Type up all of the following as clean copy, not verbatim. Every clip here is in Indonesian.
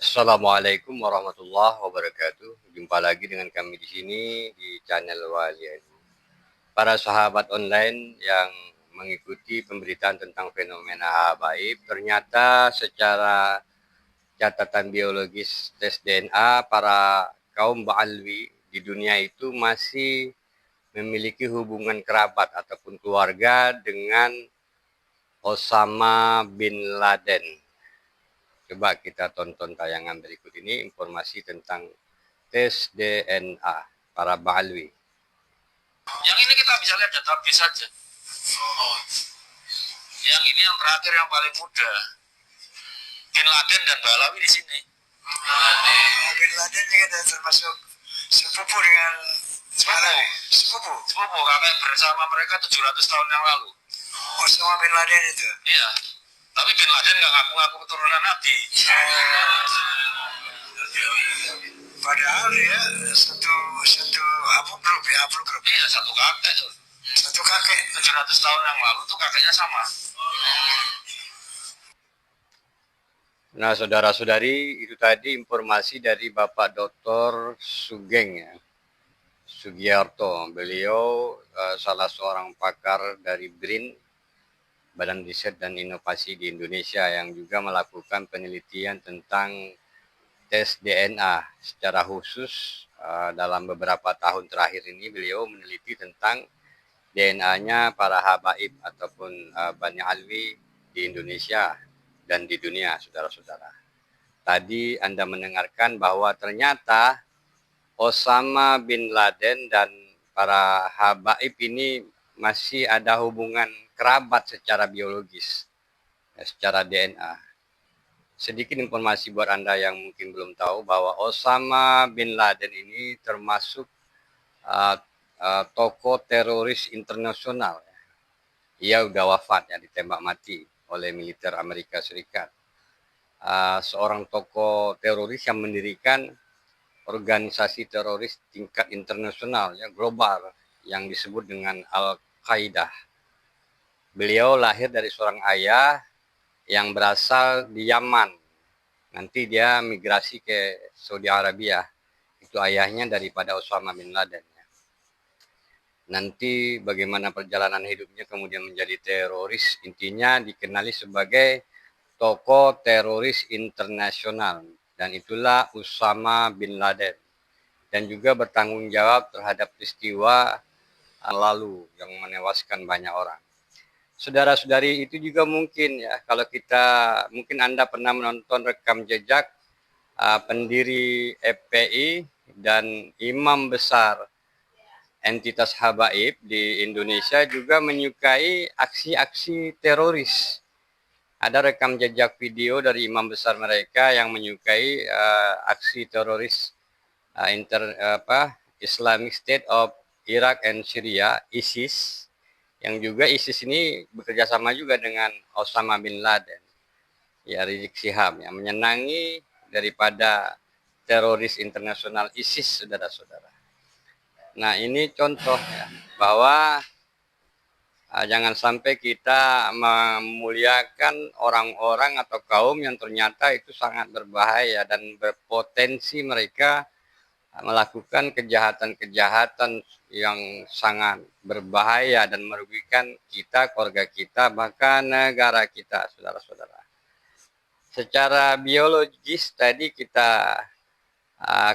Assalamualaikum warahmatullahi wabarakatuh. Jumpa lagi dengan kami di sini di channel Wali Adu. Para sahabat online yang mengikuti pemberitaan tentang fenomena habaib, ternyata secara catatan biologis tes DNA para kaum Ba'alwi di dunia itu masih memiliki hubungan kerabat ataupun keluarga dengan Osama bin Laden. Coba kita tonton tayangan berikut ini informasi tentang tes DNA para Ba'alwi. Yang ini kita bisa lihat database saja. Oh. Yang ini yang terakhir yang paling muda. Bin Laden dan Balawi di sini. Bin Laden juga termasuk sepupu dengan Balawi. Sepupu kakek bersama mereka 700 tahun yang lalu. Osama bin Laden itu. Iya. Tapi Bin Laden nggak ngaku-ngaku keturunan Nabi. Padahal dia satu haplogrup ya, haplogrup. Iya, satu kakek. Satu kakek 700 tahun yang lalu tuh kakeknya sama. Nah, saudara-saudari, itu tadi informasi dari Bapak Dr. Sugeng ya, Sugiarto. Beliau salah seorang pakar dari BRIN, Badan Riset dan Inovasi di Indonesia, yang juga melakukan penelitian tentang tes DNA secara khusus. Dalam beberapa tahun terakhir ini beliau meneliti tentang DNA-nya para habaib ataupun Bani Alwi di Indonesia dan di dunia, saudara-saudara. Tadi Anda mendengarkan bahwa ternyata Osama bin Laden dan para habaib ini masih ada hubungan kerabat secara biologis, secara DNA. Sedikit informasi buat Anda yang mungkin belum tahu bahwa Osama bin Laden ini termasuk tokoh teroris internasional. Ia udah wafat ya, ditembak mati oleh militer Amerika Serikat. Seorang tokoh teroris yang mendirikan organisasi teroris tingkat internasional ya, global yang disebut dengan Al-Qaeda. Beliau lahir dari seorang ayah yang berasal di Yaman. Nanti dia migrasi ke Saudi Arabia. Itu ayahnya daripada Osama bin Laden. Nanti bagaimana perjalanan hidupnya kemudian menjadi teroris, intinya dikenali sebagai tokoh teroris internasional, dan itulah Osama bin Laden, dan juga bertanggung jawab terhadap peristiwa lalu yang menewaskan banyak orang. Saudara-saudari, itu juga mungkin ya, kalau mungkin Anda pernah menonton rekam jejak pendiri FPI dan imam besar entitas habaib di Indonesia juga menyukai aksi-aksi teroris. Ada rekam jejak video dari imam besar mereka yang menyukai aksi teroris Islamic State of Iraq and Syria, ISIS, yang juga ISIS ini bekerja sama juga dengan Osama bin Laden, ya, Rizik Syihab, yang menyenangi daripada teroris internasional ISIS, saudara-saudara. Nah, ini contoh ya, bahwa jangan sampai kita memuliakan orang-orang atau kaum yang ternyata itu sangat berbahaya dan berpotensi mereka melakukan kejahatan-kejahatan yang sangat berbahaya dan merugikan kita, keluarga kita, bahkan negara kita, saudara-saudara. Secara biologis tadi kita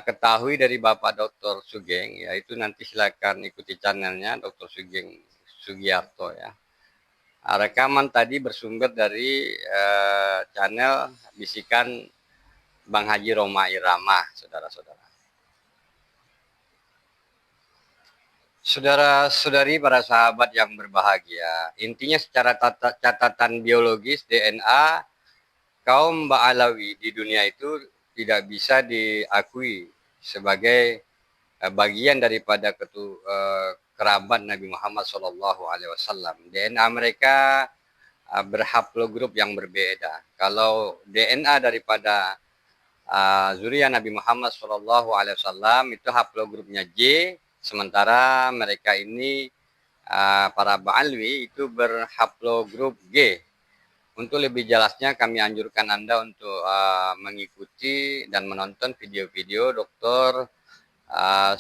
ketahui dari Bapak Dr. Sugeng, yaitu nanti silakan ikuti channelnya Dr. Sugeng Sugiarto ya. Rekaman tadi bersumber dari channel Bisikan Bang Haji Roma Irama, saudara-saudara. Saudara-saudari, para sahabat yang berbahagia, intinya secara catatan biologis DNA, kaum Ba'alawi di dunia itu tidak bisa diakui sebagai bagian daripada kerabat Nabi Muhammad SAW. DNA mereka berhaplogrup yang berbeda. Kalau DNA daripada zuriat Nabi Muhammad SAW itu haplogrupnya J, sementara mereka ini para Ba'alwi itu berhaplogrup G. Untuk lebih jelasnya kami anjurkan Anda untuk mengikuti dan menonton video-video Dr.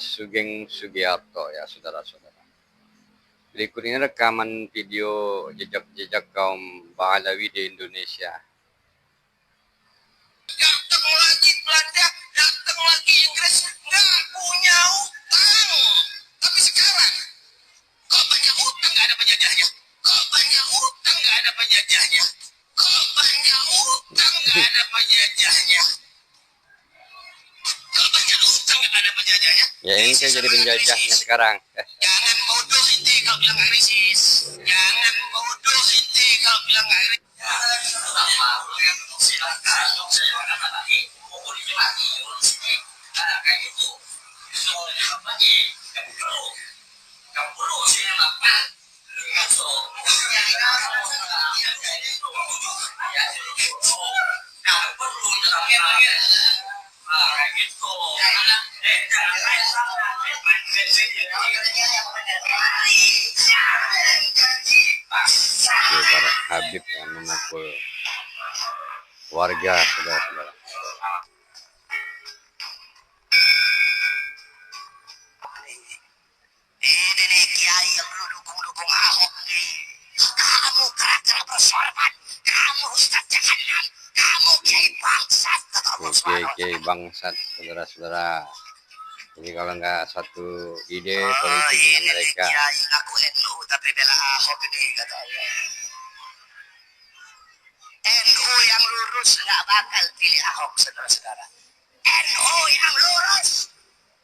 Sugeng Sugiarto ya saudara-saudara. Berikut ini rekaman video jejak-jejak kaum Ba'alawi di Indonesia. Datang lagi Belanda, datang lagi Inggris, nggak punya utang. Tapi sekarang, kok banyak utang nggak ada penjajahnya? Kok banyak utang nggak ada penjajahnya? Kok banyak utang nggak ada penjajahnya? Kok banyak utang nggak ada penjajahnya? Ya ini saya jadi penjajahnya sekarang. Jangan bodoh inti kalau bilang nggak krisis. Jangan bodoh inti kalau bilang nggak krisis. Silakan dong saya katakan lagi. Pokok itu lagi sini. Kayak gitu. Soalnya apa nih? Kamu perlu sih yang apa? Kamu perlu tetapi kayak gitu. Jangan main sama Para Habib yang memukul warga saudara-saudara. Ini nih kiai yang lu dukung Ahok nih. Kamu karakter bersorban. Kamu Ustaz Jahanam. Kamu kiai bangsat. Oke, bangsat saudara-saudara. Jadi kalau nggak satu ide politik dengan mereka. Kiai ngaku NU tapi bela Ahok ini katanya. NU yang lurus nggak bakal pilih Ahok saudara-saudara. NU yang lurus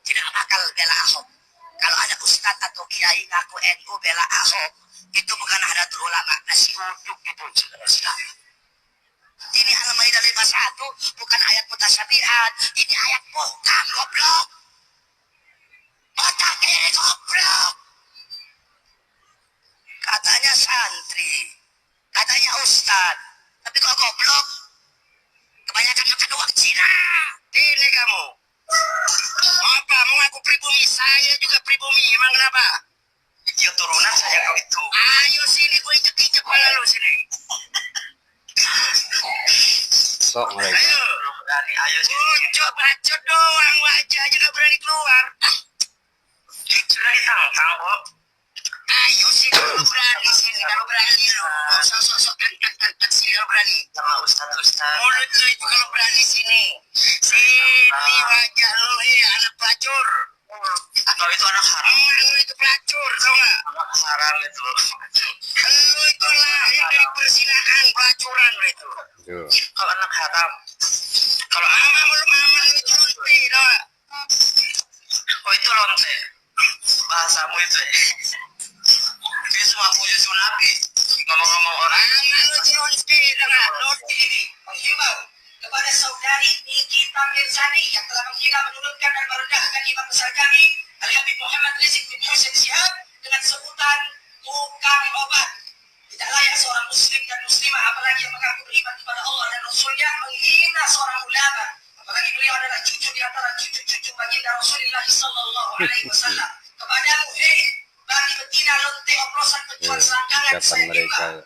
tidak bakal bela Ahok. Kalau ada ustadz atau kiai ngaku NU bela Ahok, itu bukan Nahdlatul Ulama, nasi uduk gitu saudara-saudara. Ini Al-Maidah 51 bukan ayat mutasyabihat, ini ayat muhkam goblok. Otak kiri goblok. Katanya santri, katanya ustad, tapi kok goblok? Kebanyakan makan uang Cina. Ini kamu. Apa? Mengaku pribumi? Saya juga pribumi. Emang kenapa? Dia turunan saya kau itu. Ayo sini, gue injek-injek kepala lu sini. Sok mereka. Ayo. Berani, ayo sini. Bacot doang, wajah juga berani keluar. Sudah ditantang, Bob. Ayo sini kalau berani sini, kalau berani lo. Sosok angkat sini kalau berani. Sama Ustaz. Mulut lo itu kalau berani sini. Sini wajah lo, anak pelacur. Atau itu anak haram? Lo itu pelacur, tau gak? Anak haram itu. Lo itu lahir dari persinahan pelacuran lo itu. Kalau anak haram. Kalau mama lo itu lonte, tau gak? Oh itu lonte. Bahasamu itu ya. Dia semua punya Nabi. Ngomong-ngomong orang lu lonte dengan lonte ini menghimbau kepada saudari Nikita Mirzani yang telah menghina, menurunkan dan merendahkan imam besar kami Al-Habib Muhammad Rizik bin Hussein Syihab dengan sebutan tukang obat. Tidak layak seorang muslim dan muslimah apalagi yang mengaku beriman kepada Allah dan Rasulnya menghina seorang ulama, apalagi beliau adalah cucu di antara cucu-cucu baginda Rasulullah sallallahu alaihi wasallam. Kepadamu bagi betina lonte oplosan penjual selangkangan saya mereka.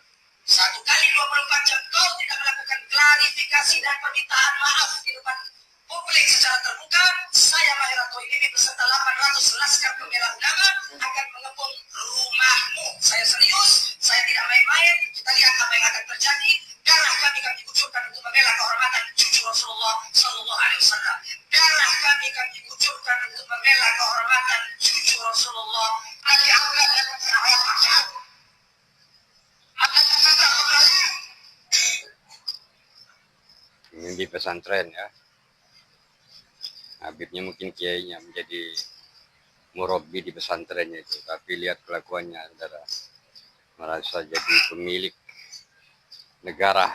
1 kali 24 jam kau tidak melakukan klarifikasi dan permintaan maaf di depan publik secara terbuka, saya Mahirato ini beserta 800 laskar pembela ulama akan mengepung rumahmu. Saya serius, saya tidak main-main. Kita lihat apa yang akan terjadi. Darah kami kucurkan untuk membela kehormatan cucu Rasulullah sallallahu alaihi wasallam. Darah kami kucurkan untuk membela kehormatan cucu Rasulullah. Ini di pesantren ya. Habibnya mungkin kiainya menjadi murabbi di pesantrennya itu, tapi lihat kelakuannya saudara, merasa jadi pemilik negara.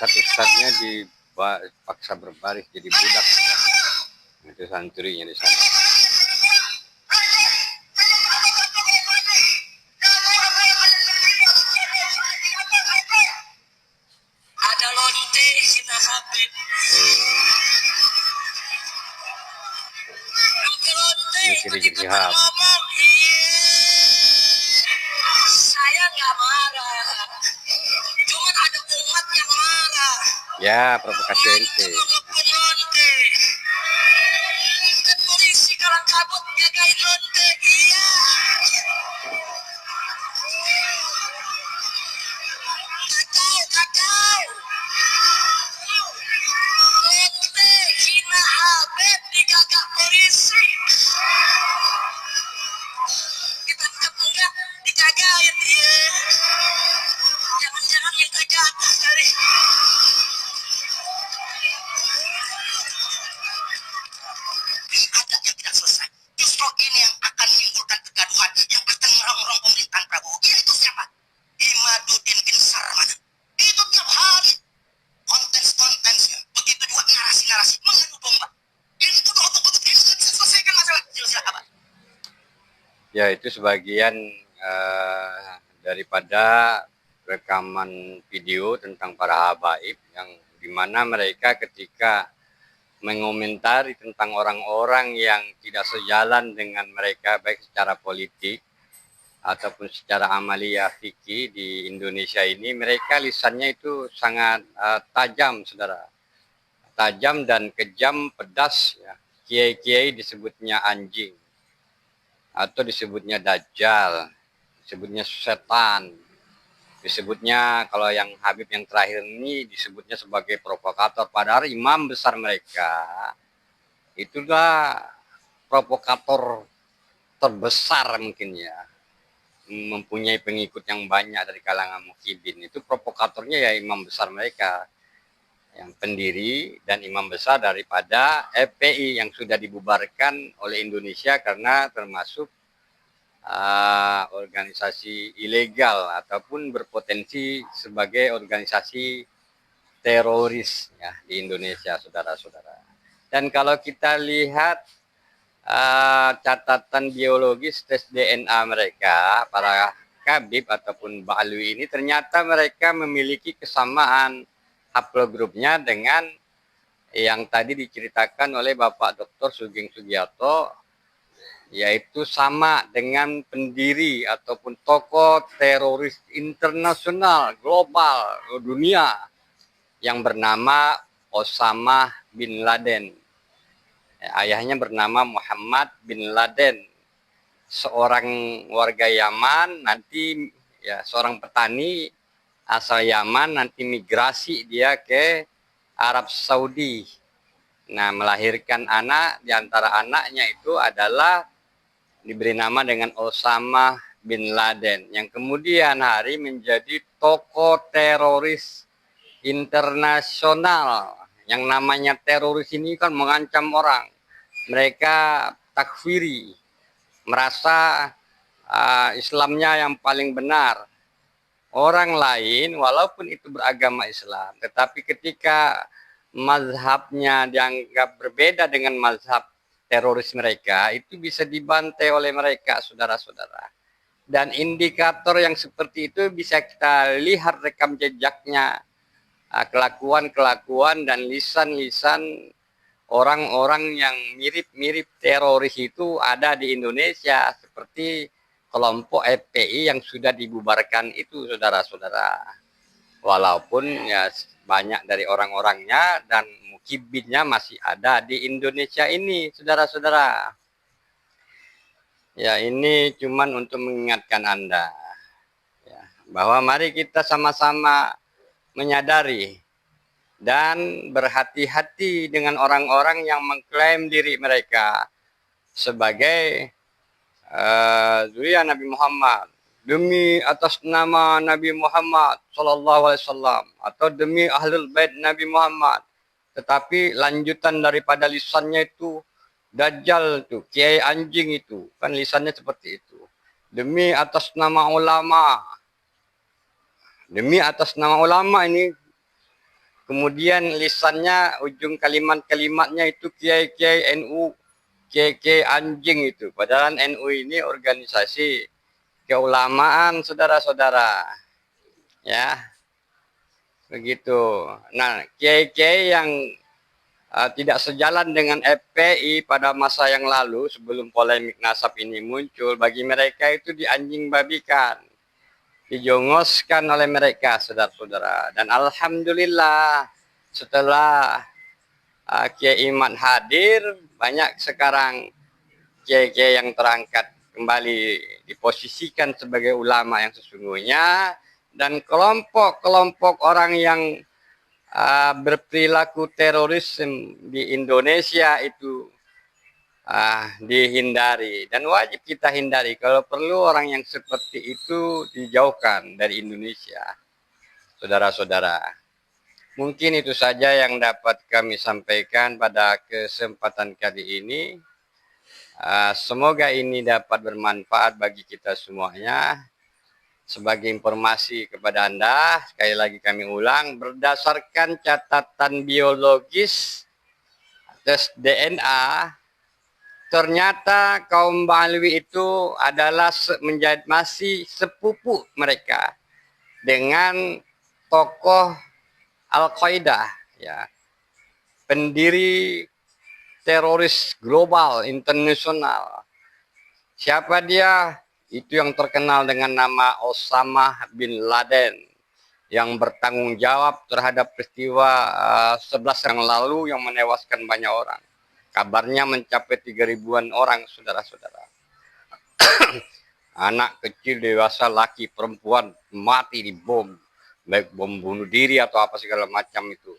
Ustadz-ustadznya dipaksa berbaris jadi budak. Itu santrinya di sana. Shihab. ngomong, iya, saya nggak marah. Cuma ada umat yang marah. Ya, provokasi ente. Kan polisi kalau kabut jagain lonte, iya. Kacau. Lonte hina Habib digagak polisi. Kita tetap enggak dijagain, iya. Jangan-jangan yang kejahatan kali. Ada yang tidak selesai. Justru ini yang akan menimbulkan kegaduhan, yang akan merongrong pemerintahan Prabowo. Yaitu siapa? Imaduddin bin Sarman. Itu tiap hari konten-kontennya. Begitu juga narasi-narasi mengadu domba. Yang itu untuk ini bisa selesaikan masalah silsilah apa? Ya, itu sebagian daripada rekaman video tentang para habaib yang dimana mereka ketika mengomentari tentang orang-orang yang tidak sejalan dengan mereka baik secara politik ataupun secara amaliyah fikih di Indonesia ini, mereka lisannya itu sangat tajam, saudara. Tajam dan kejam, pedas. Ya. Kiai-kiai disebutnya anjing atau disebutnya dajjal, disebutnya setan, disebutnya kalau yang Habib yang terakhir ini disebutnya sebagai provokator. Padahal imam besar mereka itulah provokator terbesar mungkin ya, mempunyai pengikut yang banyak dari kalangan mukhibin. Itu provokatornya ya imam besar mereka, yang pendiri dan imam besar daripada FPI yang sudah dibubarkan oleh Indonesia karena termasuk organisasi ilegal ataupun berpotensi sebagai organisasi teroris ya di Indonesia, saudara-saudara. Dan kalau kita lihat catatan biologis tes DNA mereka, para Habib ataupun Ba'alwi ini, ternyata mereka memiliki kesamaan haplogrupnya dengan yang tadi diceritakan oleh Bapak Dr. Sugeng Sugiarto, yaitu sama dengan pendiri ataupun tokoh teroris internasional global dunia yang bernama Osama bin Laden. Ayahnya bernama Muhammad bin Laden, seorang warga Yaman, nanti ya seorang petani asal Yaman, nanti migrasi dia ke Arab Saudi. Nah, melahirkan anak, di antara anaknya itu adalah diberi nama dengan Osama bin Laden, yang kemudian hari menjadi tokoh teroris internasional. Yang namanya teroris ini kan mengancam orang. Mereka takfiri, merasa Islamnya yang paling benar. Orang lain walaupun itu beragama Islam, tetapi ketika mazhabnya dianggap berbeda dengan mazhab teroris mereka, itu bisa dibantai oleh mereka, saudara-saudara. Dan indikator yang seperti itu bisa kita lihat rekam jejaknya, kelakuan-kelakuan dan lisan-lisan orang-orang yang mirip-mirip teroris itu ada di Indonesia, seperti kelompok FPI yang sudah dibubarkan itu, saudara-saudara. Walaupun ya banyak dari orang-orangnya dan mukibinnya masih ada di Indonesia ini, saudara-saudara. Ya, ini cuman untuk mengingatkan Anda ya, bahwa mari kita sama-sama menyadari dan berhati-hati dengan orang-orang yang mengklaim diri mereka sebagai zuriat Nabi Muhammad, demi atas nama Nabi Muhammad Sallallahu Alaihi Wasallam, atau demi ahlul bait Nabi Muhammad, tetapi lanjutan daripada lisannya itu dajjal tuh, kiai anjing itu, kan lisannya seperti itu. Demi atas nama ulama, demi atas nama ulama ini, kemudian lisannya ujung kalimat-kalimatnya itu kiai-kiai NU, kiai-kiai anjing itu. Padahal NU ini organisasi keulamaan, saudara-saudara. Ya, begitu. Nah, kiai-kiai yang tidak sejalan dengan FPI pada masa yang lalu sebelum polemik nasab ini muncul. Bagi mereka itu dianjing babikan, dijongoskan oleh mereka, saudara-saudara. Dan alhamdulillah setelah Kiai Iman hadir, banyak sekarang kiai-kiai yang terangkat kembali diposisikan sebagai ulama yang sesungguhnya, dan kelompok-kelompok orang yang berperilaku terorisme di Indonesia itu dihindari, dan wajib kita hindari. Kalau perlu orang yang seperti itu dijauhkan dari Indonesia, saudara-saudara. Mungkin itu saja yang dapat kami sampaikan pada kesempatan kali ini. Semoga ini dapat bermanfaat bagi kita semuanya. Sebagai informasi kepada Anda, sekali lagi kami ulang, berdasarkan catatan biologis tes DNA, ternyata kaum Ba'alwi itu adalah masih sepupu mereka dengan tokoh Al-Qaeda, ya, pendiri teroris global internasional. Siapa dia? Itu yang terkenal dengan nama Osama bin Laden, yang bertanggung jawab terhadap peristiwa 11 yang lalu yang menewaskan banyak orang. Kabarnya mencapai 3.000-an orang, saudara-saudara. Anak kecil, dewasa, laki, perempuan mati di bom, baik bom bunuh diri atau apa segala macam itu,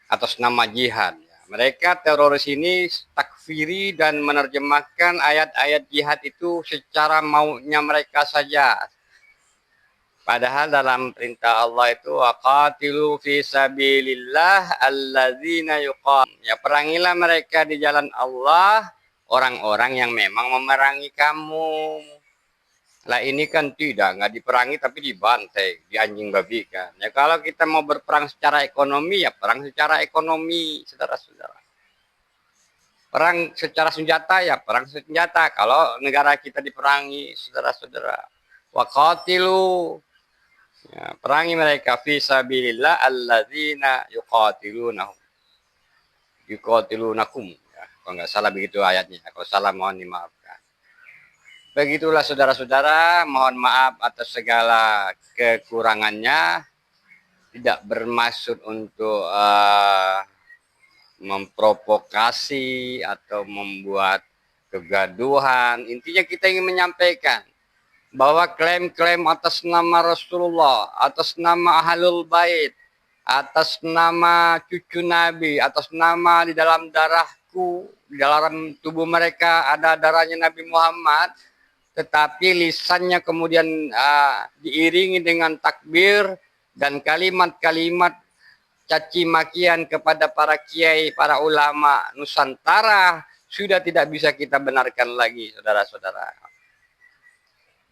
atas nama jihad. Mereka teroris ini takfiri dan menerjemahkan ayat-ayat jihad itu secara maunya mereka saja. Padahal dalam perintah Allah itu waqatilu fi sabilillah alladzina yuqam. Ya, perangilah mereka di jalan Allah, orang-orang yang memang memerangi kamu. Lah ini kan nggak diperangi tapi dibantai, dianjing babikan. Ya kalau kita mau berperang secara ekonomi, ya perang secara ekonomi, saudara-saudara. Perang secara senjata, ya perang senjata. Kalau negara kita diperangi, saudara-saudara. Waqatilu, ya, perangi mereka fi sabilillah alladzina yuqatilunakum. Ya, kalau nggak salah begitu ayatnya. Kalau salah mohon dimaafkan. Begitulah saudara-saudara, mohon maaf atas segala kekurangannya. Tidak bermaksud untuk memprovokasi atau membuat kegaduhan. Intinya kita ingin menyampaikan bahwa klaim-klaim atas nama Rasulullah, atas nama Ahlul Bait, atas nama cucu Nabi, atas nama di dalam darahku, di dalam tubuh mereka ada darahnya Nabi Muhammad, tetapi lisannya kemudian diiringi dengan takbir dan kalimat-kalimat caci makian kepada para kiai, para ulama Nusantara, sudah tidak bisa kita benarkan lagi, saudara-saudara.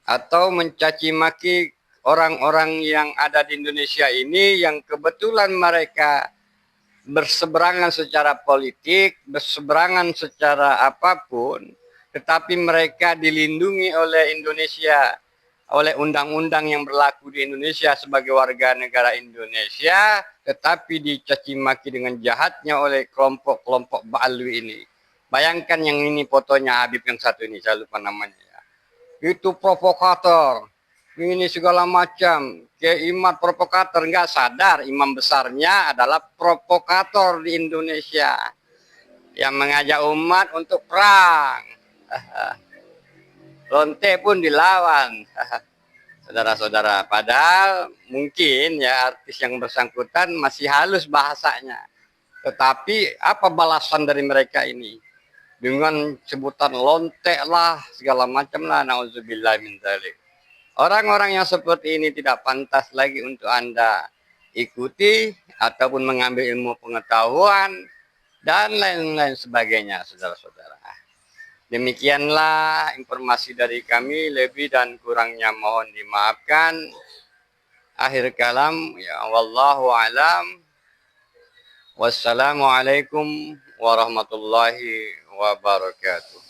Atau mencaci maki orang-orang yang ada di Indonesia ini yang kebetulan mereka berseberangan secara politik, berseberangan secara apapun, tetapi mereka dilindungi oleh Indonesia, oleh undang-undang yang berlaku di Indonesia sebagai warga negara Indonesia, tetapi dicaci maki dengan jahatnya oleh kelompok-kelompok Ba'alwi ini. Bayangkan yang ini fotonya Habib yang satu ini, saya lupa namanya. Itu provokator, ini segala macam. Kiai Iman provokator, nggak sadar imam besarnya adalah provokator di Indonesia yang mengajak umat untuk perang. Lonte pun dilawan, saudara-saudara. Padahal mungkin ya artis yang bersangkutan masih halus bahasanya. Tetapi apa balasan dari mereka ini? Dengan sebutan lonte lah, segala macam lah, na'udzubillah min dzalik. Orang-orang yang seperti ini tidak pantas lagi untuk Anda ikuti ataupun mengambil ilmu pengetahuan dan lain-lain sebagainya, saudara-saudara. Demikianlah informasi dari kami, lebih dan kurangnya mohon dimaafkan. Akhir kalam, ya wallahu alam. Wassalamualaikum warahmatullahi wabarakatuh.